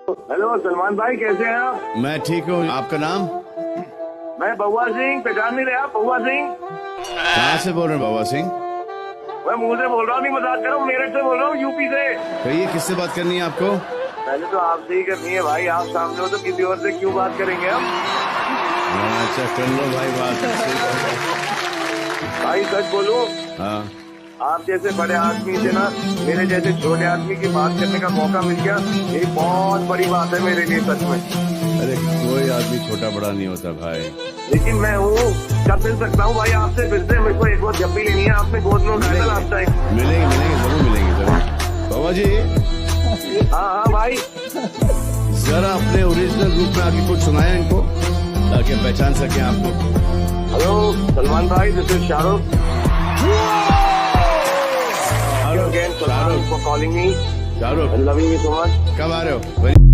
Hello Salman भाई, कैसे हैं आप? मैं ठीक हूँ। आपका नाम? मैं बउआ सिंह, पहचान नहीं रहे आप? बउआ सिंह। कहाँ से बोल रहे हैं बाबा सिंह? मैं मुंह से बोल रहा हूँ, नहीं मजाक कर रहा हूँ, मेरठ से बोल रहा हूँ, यूपी से। कहिए, किससे बात करनी है आपको? पहले तो आपसे ही करनी है भाई, आप सामने हो तो किसी और से क्यों बात करेंगे हम? अच्छा, कर लो भाई बात। भाई सच बोलूं, हाँ, आप जैसे बड़े आदमी से ना मेरे जैसे छोटे आदमी की बात करने का मौका मिल गया, ये बहुत बड़ी बात है मेरे लिए सच में। अरे कोई आदमी छोटा बड़ा नहीं होता भाई। लेकिन मैं हूँ, कब मिल सकता हूँ भाई आपसे फिर से? मेरे को एक बार जब भी लेनी है, आपने गोद लो टाइटल आप टाइम। मिलेंगे मिलेंगे, जरूर मिलेंगे जरूर। बाबा जी, हाँ हाँ भाई, जरा अपने ओरिजिनल रूप में आके कुछ सुनाया इनको, ताकि हम पहचान सके आपको। हेलो सलमान भाई, this is Shahrukh. Shahrukh, Again, Salman, for calling me Shahrukh, and loving me so much. कब आ रहे हो?